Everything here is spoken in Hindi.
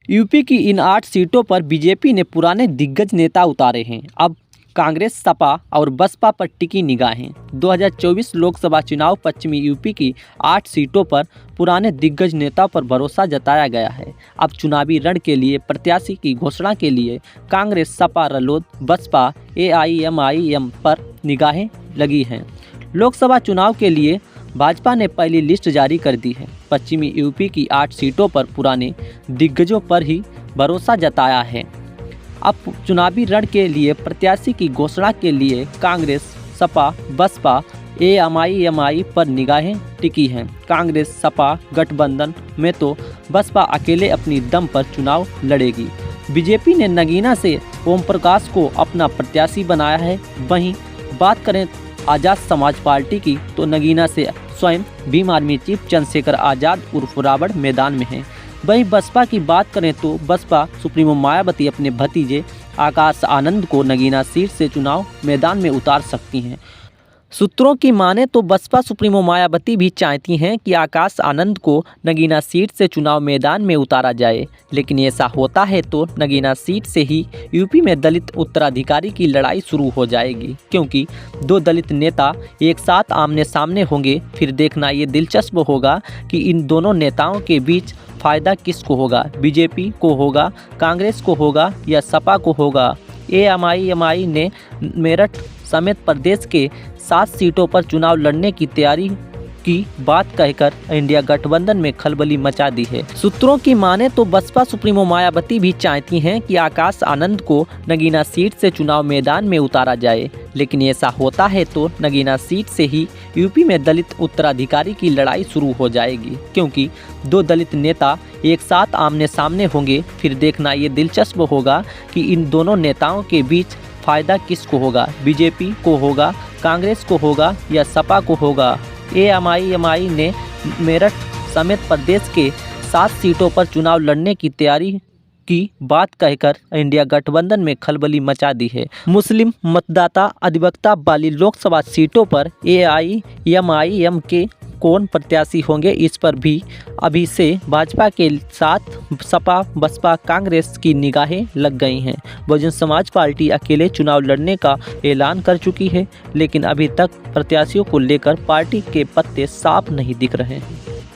यूपी की इन 8 सीटों पर बीजेपी ने पुराने दिग्गज नेता उतारे हैं। अब कांग्रेस, सपा और बसपा पर टिकी निगाहें। 2024 लोकसभा चुनाव पश्चिमी यूपी की 8 सीटों पर पुराने दिग्गज नेताओं पर भरोसा जताया गया है। अब चुनावी रण के लिए प्रत्याशी की घोषणा के लिए कांग्रेस, सपा, रालोद, बसपा, एआईएमआईएम पर निगाहें लगी हैं। लोकसभा चुनाव के लिए भाजपा ने पहली लिस्ट जारी कर दी है। पश्चिमी यूपी की 8 सीटों पर पुराने दिग्गजों पर ही भरोसा जताया है। अब चुनावी रण के लिए प्रत्याशी की घोषणा के लिए कांग्रेस, सपा, बसपा, एआईएमआईएम पर निगाहें टिकी हैं। कांग्रेस सपा गठबंधन में तो बसपा अकेले अपनी दम पर चुनाव लड़ेगी। बीजेपी ने नगीना से ओम प्रकाश को अपना प्रत्याशी बनाया है। वहीं बात करें आज़ाद समाज पार्टी की तो नगीना से स्वयं भीम आर्मी चीफ चंद्रशेखर आज़ाद उर्फ रावण मैदान में हैं। वहीं बसपा की बात करें तो बसपा सुप्रीमो मायावती अपने भतीजे आकाश आनंद को नगीना सीट से चुनाव मैदान में उतार सकती हैं। सूत्रों की माने तो बसपा सुप्रीमो मायावती भी चाहती हैं कि आकाश आनंद को नगीना सीट से चुनाव मैदान में उतारा जाए, लेकिन ऐसा होता है तो नगीना सीट से ही यूपी में दलित उत्तराधिकारी की लड़ाई शुरू हो जाएगी, क्योंकि 2 दलित नेता एक साथ आमने सामने होंगे। फिर देखना ये दिलचस्प होगा कि इन दोनों नेताओं के बीच फ़ायदा किसको होगा, बीजेपी को होगा, कांग्रेस को होगा या सपा को होगा। एआईएमआईएम ने मेरठ समेत प्रदेश के 7 सीटों पर चुनाव लड़ने की तैयारी की बात कहकर इंडिया गठबंधन में खलबली मचा दी है। सूत्रों की माने तो बसपा सुप्रीमो मायावती भी चाहती हैं कि आकाश आनंद को नगीना सीट से चुनाव मैदान में उतारा जाए, लेकिन ऐसा होता है तो नगीना सीट से ही यूपी में दलित उत्तराधिकारी की लड़ाई शुरू हो जाएगी, क्योंकि 2 दलित नेता एक साथ आमने सामने होंगे। फिर देखना ये दिलचस्प होगा कि इन दोनों नेताओं के बीच फ़ायदा किसको होगा, बीजेपी को होगा, कांग्रेस को होगा या सपा को होगा। एआईएमआईएम ने मेरठ समेत प्रदेश के 7 सीटों पर चुनाव लड़ने की तैयारी की बात कहकर इंडिया गठबंधन में खलबली मचा दी है। मुस्लिम मतदाता अधिवक्ता वाली लोकसभा सीटों पर एआईएमआईएम के कौन प्रत्याशी होंगे, इस पर भी अभी से भाजपा के साथ सपा, बसपा, कांग्रेस की निगाहें लग गई हैं। बहुजन समाज पार्टी अकेले चुनाव लड़ने का ऐलान कर चुकी है, लेकिन अभी तक प्रत्याशियों को लेकर पार्टी के पत्ते साफ नहीं दिख रहे हैं।